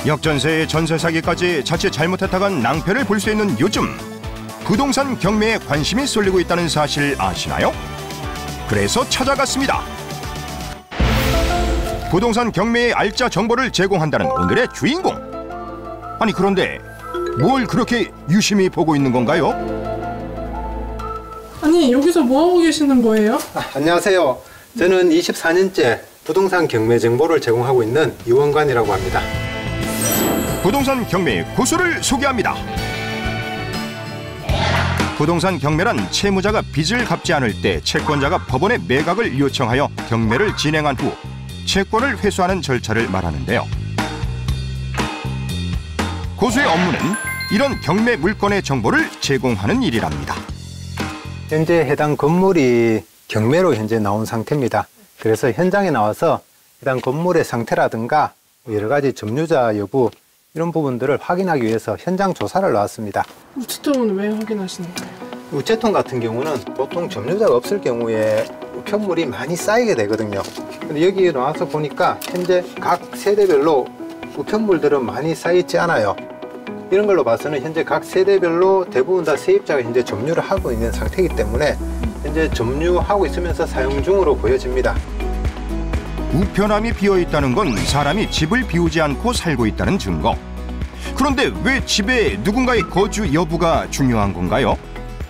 역전세에 전세 사기까지 자칫 잘못했다간 낭패를 볼 수 있는 요즘, 부동산 경매에 관심이 쏠리고 있다는 사실 아시나요? 그래서 찾아갔습니다. 부동산 경매의 알짜 정보를 제공한다는 오늘의 주인공. 아니 그런데 뭘 그렇게 유심히 보고 있는 건가요? 아니 여기서 뭐하고 계시는 거예요? 안녕하세요. 저는 24년째 부동산 경매 정보를 제공하고 있는 이원관이라고 합니다. 부동산 경매의 고수를 소개합니다. 부동산 경매란 채무자가 빚을 갚지 않을 때 채권자가 법원에 매각을 요청하여 경매를 진행한 후 채권을 회수하는 절차를 말하는데요. 고수의 업무는 이런 경매 물건의 정보를 제공하는 일이랍니다. 현재 해당 건물이 경매로 현재 나온 상태입니다. 그래서 현장에 나와서 해당 건물의 상태라든가 여러 가지 점유자 여부 이런 부분들을 확인하기 위해서 현장 조사를 나왔습니다. 우체통은 왜 확인하시는 거예요? 우체통 같은 경우는 보통 점유자가 없을 경우에 우편물이 많이 쌓이게 되거든요. 근데 여기 나와서 보니까 현재 각 세대별로 우편물들은 많이 쌓이지 않아요. 이런 걸로 봐서는 현재 각 세대별로 대부분 다 세입자가 현재 점유를 하고 있는 상태이기 때문에 현재 점유하고 있으면서 사용 중으로 보여집니다. 우편함이 비어있다는 건 사람이 집을 비우지 않고 살고 있다는 증거. 그런데 왜 집에 누군가의 거주 여부가 중요한 건가요?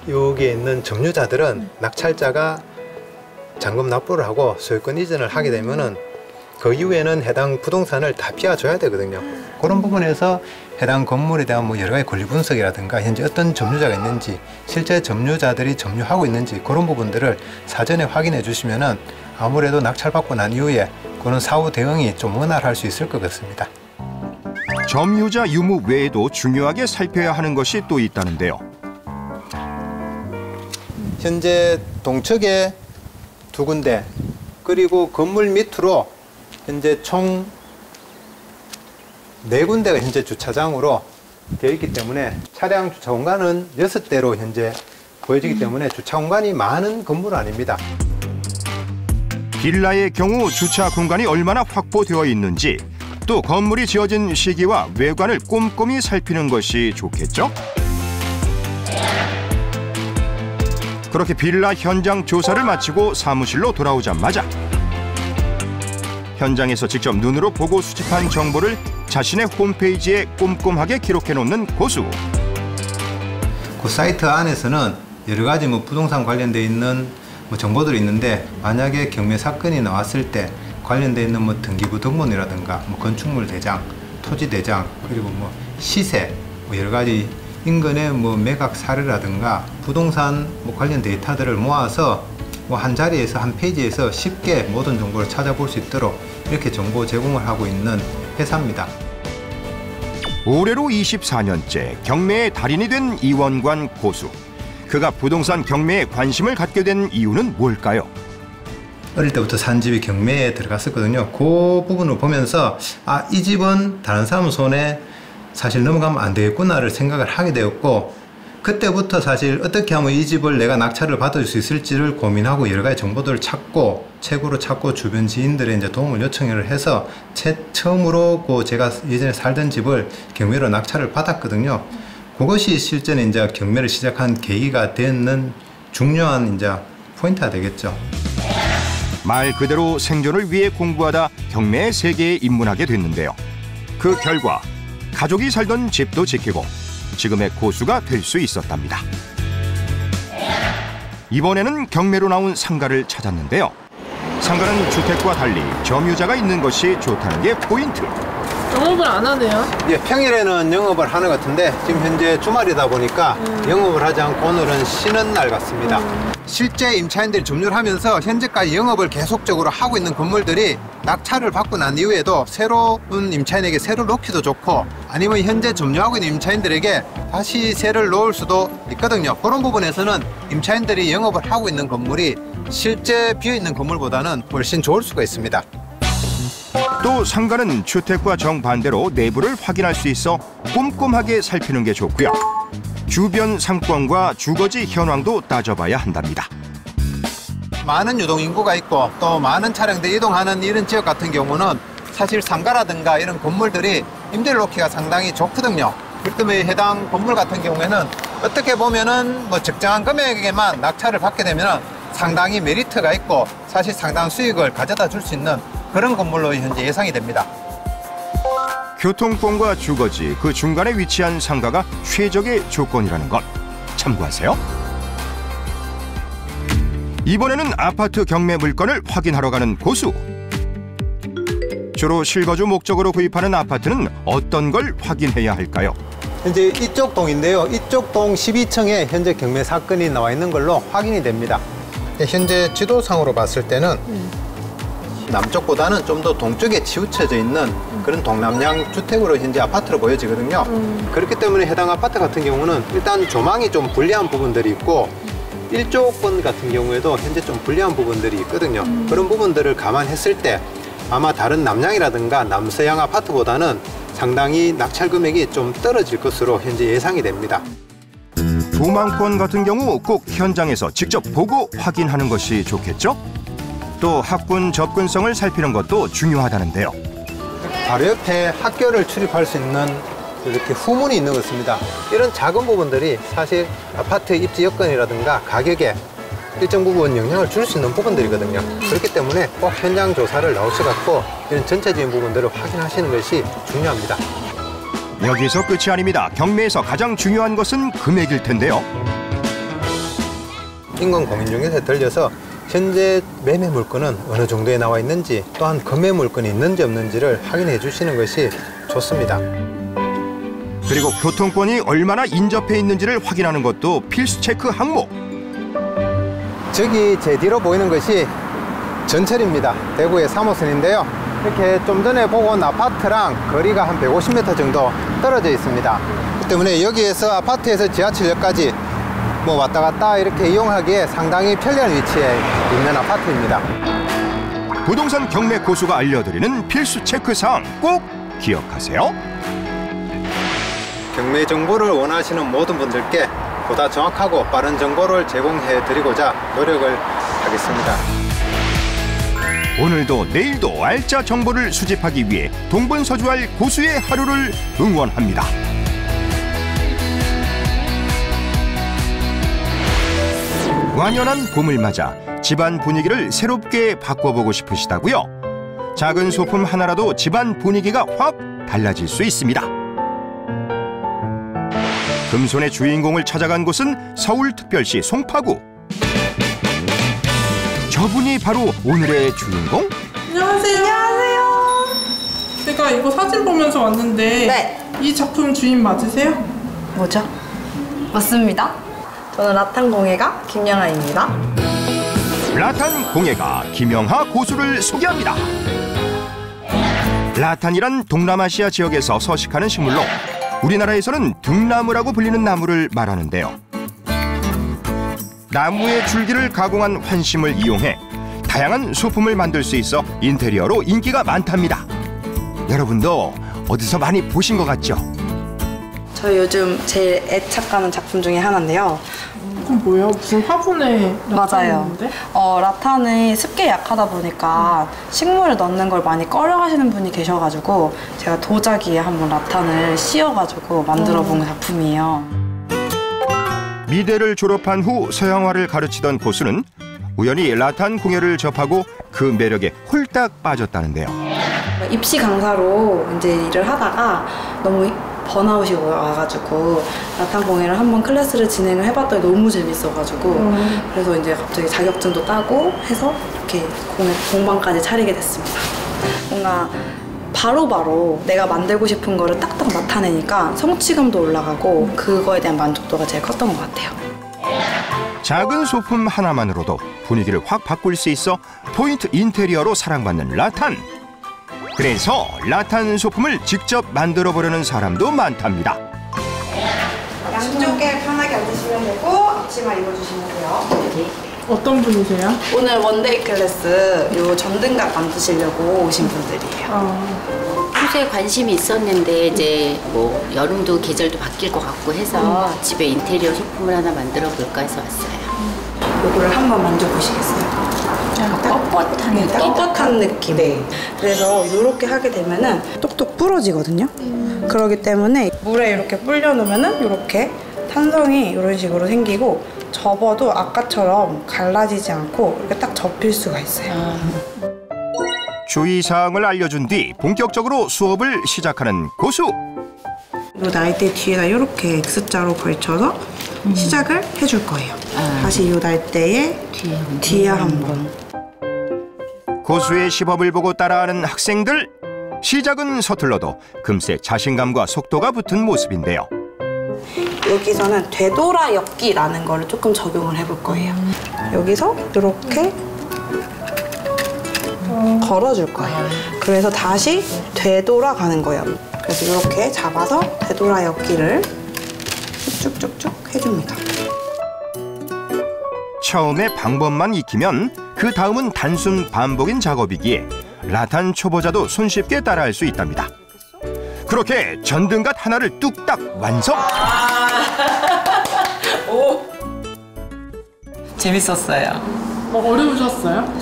여기에 있는 점유자들은 낙찰자가 잔금 납부를 하고 소유권 이전을 하게 되면은 그 이후에는 해당 부동산을 다 비워줘야 되거든요. 그런 부분에서 해당 건물에 대한 여러 가지 권리 분석이라든가 현재 어떤 점유자가 있는지 실제 점유자들이 점유하고 있는지 그런 부분들을 사전에 확인해 주시면은 아무래도 낙찰받고 난 이후에 그런 사후 대응이 좀 원활할 수 있을 것 같습니다. 점유자 유무 외에도 중요하게 살펴야 하는 것이 또 있다는데요. 현재 동측에 2군데 그리고 건물 밑으로 현재 총 4군데가 현재 주차장으로 되어 있기 때문에 차량 주차 공간은 6대로 현재 보여지기 때문에 주차 공간이 많은 건물은 아닙니다. 빌라의 경우 주차 공간이 얼마나 확보되어 있는지, 또 건물이 지어진 시기와 외관을 꼼꼼히 살피는 것이 좋겠죠? 그렇게 빌라 현장 조사를 마치고 사무실로 돌아오자마자 현장에서 직접 눈으로 보고 수집한 정보를 자신의 홈페이지에 꼼꼼하게 기록해 놓는 고수. 그 사이트 안에서는 여러 가지 부동산 관련돼 있는 정보들이 있는데, 만약에 경매 사건이 나왔을 때 관련돼 있는 등기부 등본이라든가 건축물 대장, 토지 대장, 그리고 시세, 여러 가지 인근의 매각 사례라든가 부동산 관련 데이터들을 모아서 한 자리에서 한 페이지에서 쉽게 모든 정보를 찾아볼 수 있도록 이렇게 정보 제공을 하고 있는 회사입니다. 올해로 24년째 경매의 달인이 된 이원관 고수. 그가 부동산 경매에 관심을 갖게 된 이유는 뭘까요? 어릴 때부터 산 집이 경매에 들어갔었거든요. 그 부분을 보면서 이 집은 다른 사람 손에 사실 넘어가면 안 되겠구나를 생각을 하게 되었고, 그때부터 사실 어떻게 하면 이 집을 내가 낙찰을 받을 수 있을지를 고민하고 여러 가지 정보들을 찾고 최고로 찾고 주변 지인들의 이제 도움을 요청을 해서 처음으로 제가 예전에 살던 집을 경매로 낙찰을 받았거든요. 그것이 실제는 이제 경매를 시작한 계기가 되는 중요한 이제 포인트가 되겠죠. 말 그대로 생존을 위해 공부하다 경매의 세계에 입문하게 됐는데요. 그 결과 가족이 살던 집도 지키고 지금의 고수가 될 수 있었답니다. 이번에는 경매로 나온 상가를 찾았는데요. 상가는 주택과 달리 점유자가 있는 것이 좋다는 게 포인트. 영업을 안 하네요. 예, 평일에는 영업을 하는 것 같은데 지금 현재 주말이다 보니까 영업을 하지 않고 오늘은 쉬는 날 같습니다. 실제 임차인들이 점유를 하면서 현재까지 영업을 계속적으로 하고 있는 건물들이 낙찰을 받고 난 이후에도 새로운 임차인에게 새로 놓기도 좋고, 아니면 현재 점유하고 있는 임차인들에게 다시 새를 놓을 수도 있거든요. 그런 부분에서는 임차인들이 영업을 하고 있는 건물이 실제 비어있는 건물보다는 훨씬 좋을 수가 있습니다. 또 상가는 주택과 정반대로 내부를 확인할 수 있어 꼼꼼하게 살피는 게 좋고요. 주변 상권과 주거지 현황도 따져봐야 한답니다. 많은 유동인구가 있고 또 많은 차량들이 이동하는 이런 지역 같은 경우는 사실 상가라든가 이런 건물들이 임대를 놓기가 상당히 좋거든요. 그렇기 때문에 해당 건물 같은 경우에는 어떻게 보면은 뭐 적정한 금액에만 낙찰을 받게 되면은 상당히 메리트가 있고 사실 상당한 수익을 가져다 줄 수 있는 그런 건물로 현재 예상이 됩니다. 교통권과 주거지 그 중간에 위치한 상가가 최적의 조건이라는 것 참고하세요. 이번에는 아파트 경매 물건을 확인하러 가는 고수. 주로 실거주 목적으로 구입하는 아파트는 어떤 걸 확인해야 할까요? 현재 이쪽 동인데요. 이쪽 동 12층에 현재 경매 사건이 나와 있는 걸로 확인이 됩니다. 현재 지도상으로 봤을 때는 남쪽보다는 좀 더 동쪽에 치우쳐져 있는 그런 동남향 주택으로 현재 아파트로 보여지거든요. 그렇기 때문에 해당 아파트 같은 경우는 일단 조망이 좀 불리한 부분들이 있고 일조권 같은 경우에도 현재 좀 불리한 부분들이 있거든요. 그런 부분들을 감안했을 때 아마 다른 남향이라든가 남서향 아파트보다는 상당히 낙찰 금액이 좀 떨어질 것으로 현재 예상이 됩니다. 도망권 같은 경우 꼭 현장에서 직접 보고 확인하는 것이 좋겠죠? 또 학군 접근성을 살피는 것도 중요하다는데요. 바로 옆에 학교를 출입할 수 있는 이렇게 후문이 있는 것 같습니다. 이런 작은 부분들이 사실 아파트 입지 여건이라든가 가격에 일정 부분 영향을 줄 수 있는 부분들이거든요. 그렇기 때문에 꼭 현장 조사를 나오셔갖고 이런 전체적인 부분들을 확인하시는 것이 중요합니다. 여기서 끝이 아닙니다. 경매에서 가장 중요한 것은 금액일 텐데요. 인권공인중개사에 들려서 현재 매매 물건은 어느 정도에 나와 있는지 또한 거래 물건이 있는지 없는지를 확인해 주시는 것이 좋습니다. 그리고 교통권이 얼마나 인접해 있는지를 확인하는 것도 필수 체크 항목. 저기 제 뒤로 보이는 것이 전철입니다. 대구의 3호선인데요. 이렇게 좀 전에 보고 온 아파트랑 거리가 한 150m 정도 떨어져 있습니다. 그렇기 때문에 여기에서 아파트에서 지하철역까지 뭐 왔다 갔다 이렇게 이용하기에 상당히 편리한 위치에 있는 아파트입니다. 부동산 경매 고수가 알려드리는 필수 체크사항 꼭 기억하세요. 경매 정보를 원하시는 모든 분들께 보다 정확하고 빠른 정보를 제공해 드리고자 노력을 하겠습니다. 오늘도 내일도 알짜 정보를 수집하기 위해 동분서주할 고수의 하루를 응원합니다. 완연한 봄을 맞아 집안 분위기를 새롭게 바꿔보고 싶으시다고요? 작은 소품 하나라도 집안 분위기가 확 달라질 수 있습니다. 금손의 주인공을 찾아간 곳은 서울특별시 송파구. 저분이 바로 오늘의 주인공? 안녕하세요. 안녕하세요. 제가 이거 사진 보면서 왔는데 네. 이 작품 주인 맞으세요? 뭐죠? 맞습니다. 저는 라탄공예가 김영아입니다. 라탄 공예가 김영하 고수를 소개합니다. 라탄이란 동남아시아 지역에서 서식하는 식물로 우리나라에서는 등나무라고 불리는 나무를 말하는데요. 나무의 줄기를 가공한 환심을 이용해 다양한 소품을 만들 수 있어 인테리어로 인기가 많답니다. 여러분도 어디서 많이 보신 것 같죠? 저희 요즘 제일 애착가는 작품 중에 하나인데요. 그건 뭐예요? 무슨 화분에 맞아요. 있는데? 라탄이 습기에 약하다 보니까 식물을 넣는 걸 많이 꺼려하시는 분이 계셔가지고 제가 도자기에 한번 라탄을 씌워가지고 만들어 본 작품이에요. 미대를 졸업한 후 서양화를 가르치던 고수는 우연히 라탄 공예를 접하고 그 매력에 홀딱 빠졌다는데요. 입시 강사로 이제 일을 하다가 너무 번아웃이 와가지고 라탄 공예를 한번 클래스를 진행을 해봤더니 너무 재밌어가지고 그래서 이제 갑자기 자격증도 따고 해서 이렇게 공방까지 차리게 됐습니다. 뭔가 바로바로 내가 만들고 싶은 거를 딱딱 나타내니까 성취감도 올라가고 그거에 대한 만족도가 제일 컸던 것 같아요. 작은 소품 하나만으로도 분위기를 확 바꿀 수 있어 포인트 인테리어로 사랑받는 라탄. 그래서 라탄 소품을 직접 만들어 보려는 사람도 많답니다. 양쪽에 편하게 앉으시면 되고 앞치마 입어주시면 돼요. 어떤 분이세요? 오늘 원데이 클래스 요 전등갑 만드시려고 오신 분들이에요. 평소에 관심이 있었는데 이제 뭐 여름도 계절도 바뀔 것 같고 해서 집에 인테리어 소품을 하나 만들어 볼까 해서 왔어요. 요거를 한번 만져보시겠어요? 네. 뻣뻣한 느낌. 뻣뻣한 느낌. 네. 그래서 이렇게 하게 되면은 똑똑 부러지거든요. 그렇기 때문에 물에 이렇게 불려놓으면은 이렇게 탄성이 이런 식으로 생기고 접어도 아까처럼 갈라지지 않고 이렇게 딱 접힐 수가 있어요. 주의사항을 알려준 뒤 본격적으로 수업을 시작하는 고수. 이 날대 뒤에다 이렇게 X자로 걸쳐서 시작을 해줄 거예요. 다시 이 날대에 뒤에 한 번. 고수의 시범을 보고 따라하는 학생들. 시작은 서툴러도 금세 자신감과 속도가 붙은 모습인데요. 여기서는 되돌아 엮기라는 거를 조금 적용을 해볼 거예요. 여기서 이렇게 걸어줄 거예요. 그래서 다시 되돌아가는 거예요. 그래서 이렇게 잡아서 되돌아 엮기를 쭉쭉쭉 해줍니다. 처음에 방법만 익히면 그 다음은 단순 반복인 작업이기에 라탄 초보자도 손쉽게 따라할 수 있답니다. 그렇게 전등갓 하나를 뚝딱 완성! 오. 재밌었어요. 어려우셨어요?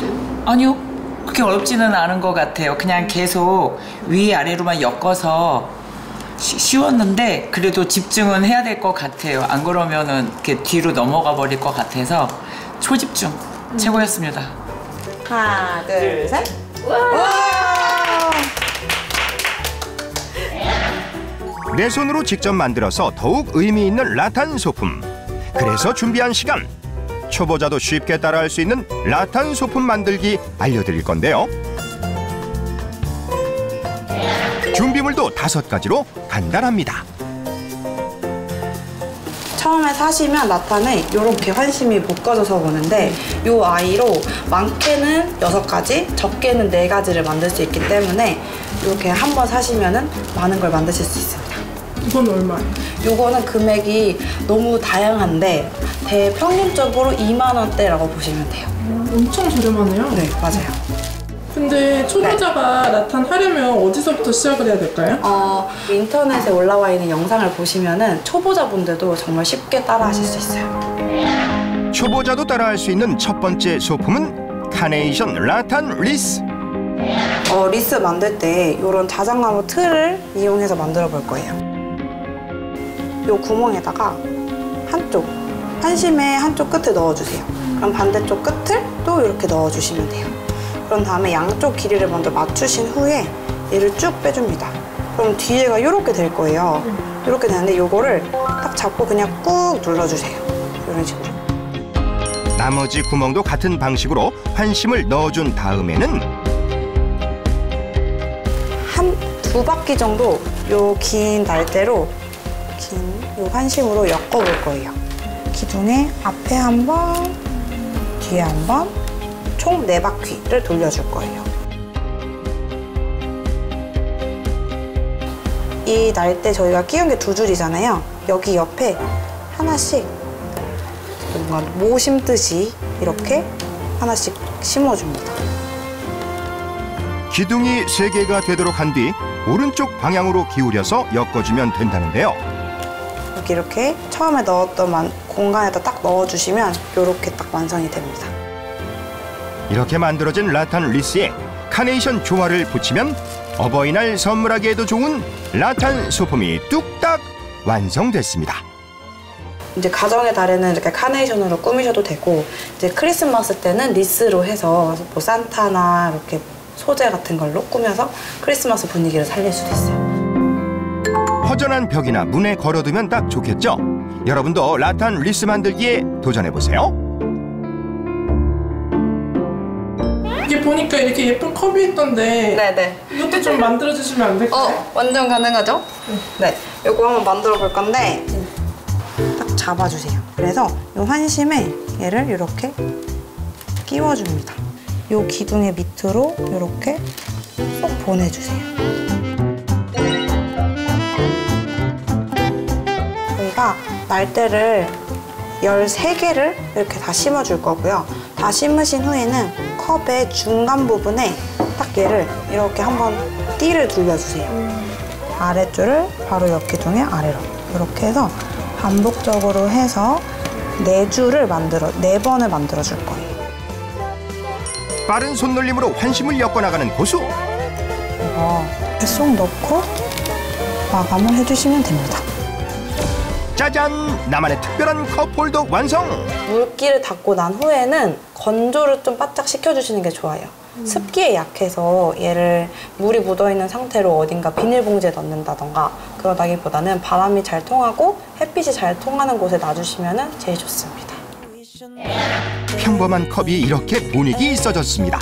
아니요, 그렇게 어렵지는 않은 것 같아요. 그냥 계속 위아래로만 엮어서 쉬웠는데 그래도 집중은 해야 될 것 같아요. 안 그러면은 이렇게 뒤로 넘어가 버릴 것 같아서 초집중 최고였습니다. 하나, 둘, 셋. 내 손으로 직접 만들어서 더욱 의미 있는 라탄 소품. 그래서 준비한 시간. 초보자도 쉽게 따라할 수 있는 라탄 소품 만들기 알려드릴 건데요. 준비물도 5가지로 간단합니다. 처음에 사시면 라탄을 이렇게 환심이 묶어져서 오는데 이 아이로 많게는 6가지, 적게는 4가지를 만들 수 있기 때문에 이렇게 한번 사시면 많은 걸 만드실 수 있습니다. 이건 얼마예요? 이거는 금액이 너무 다양한데 대평균적으로 2만 원대라고 보시면 돼요. 엄청 저렴하네요. 네, 맞아요. 근데 초보자가 라탄 하려면 어디서부터 시작을 해야 될까요? 인터넷에 올라와 있는 영상을 보시면은 초보자분들도 정말 쉽게 따라하실 수 있어요. 초보자도 따라할 수 있는 첫 번째 소품은 카네이션 라탄 리스. 리스 만들 때 이런 자작나무 틀을 이용해서 만들어 볼 거예요. 이 구멍에다가 환심의 한쪽 끝을 넣어주세요. 그럼 반대쪽 끝을 또 이렇게 넣어주시면 돼요. 그런 다음에 양쪽 길이를 먼저 맞추신 후에 얘를 쭉 빼줍니다. 그럼 뒤에가 이렇게 될 거예요. 이렇게 되는데 이거를 딱 잡고 그냥 꾹 눌러주세요. 이런 식으로. 나머지 구멍도 같은 방식으로 환심을 넣어준 다음에는 한 2바퀴 정도 요 긴 날대로 요 환심으로 엮어볼 거예요. 기둥에 앞에 한 번, 뒤에 한 번, 총 4바퀴를 돌려줄 거예요. 이 날대 저희가 끼운 게 2줄이잖아요. 여기 옆에 하나씩 뭔가 모 심듯이 이렇게 하나씩 심어줍니다. 기둥이 3개가 되도록 한 뒤 오른쪽 방향으로 기울여서 엮어주면 된다는데요. 여기 이렇게 처음에 넣었던 공간에다 딱 넣어주시면 이렇게 딱 완성이 됩니다. 이렇게 만들어진 라탄 리스에 카네이션 조화를 붙이면 어버이날 선물하기에도 좋은 라탄 소품이 뚝딱 완성됐습니다. 이제 가정의 달에는 이렇게 카네이션으로 꾸미셔도 되고 이제 크리스마스 때는 리스로 해서 뭐 산타나 이렇게 소재 같은 걸로 꾸며서 크리스마스 분위기를 살릴 수도 있어요. 허전한 벽이나 문에 걸어두면 딱 좋겠죠? 여러분도 라탄 리스 만들기에 도전해보세요. 이게 보니까 이렇게 예쁜 컵이 있던데 네네. 이것도 좀 만들어주시면 안 될까요? 완전 가능하죠? 네. 이거 한번 만들어 볼 건데 딱 잡아주세요. 그래서 이 환심에 얘를 이렇게 끼워줍니다. 이 기둥의 밑으로 이렇게 쏙 보내주세요. 저희가 날대를 13개를 이렇게 다 심어줄 거고요. 다 심으신 후에는 컵의 중간 부분에 딱 얘를 이렇게 한번 띠를 돌려주세요. 아랫줄을 바로 옆 기둥의 아래로 이렇게 해서 반복적으로 해서 4번을 만들어 줄 거예요. 빠른 손놀림으로 환심을 엮어나가는 고수. 이거 쏙 넣고 마감을 해주시면 됩니다. 짜잔! 나만의 특별한 컵홀더 완성! 물기를 닦고 난 후에는 건조를 좀 바짝 시켜주시는 게 좋아요. 습기에 약해서 얘를 물이 묻어있는 상태로 어딘가 비닐봉지에 넣는다던가 그러다기보다는 바람이 잘 통하고 햇빛이 잘 통하는 곳에 놔주시면 제일 좋습니다. 평범한 컵이 이렇게 분위기 있어졌습니다.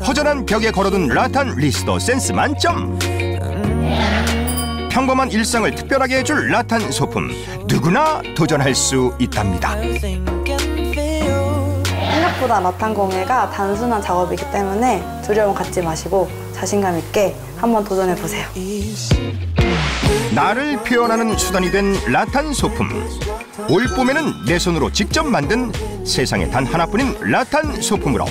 허전한 벽에 걸어둔 라탄 리스더 센스 만점! 평범한 일상을 특별하게 해줄 라탄 소품, 누구나 도전할 수 있답니다. 생각보다 라탄 공예가 단순한 작업이기 때문에 두려움 갖지 마시고 자신감 있게 한번 도전해보세요. 나를 표현하는 수단이 된 라탄 소품. 올 봄에는 내 손으로 직접 만든 세상에 단 하나뿐인 라탄 소품으로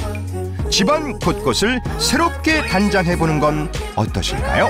집안 곳곳을 새롭게 단장해보는 건 어떠실까요?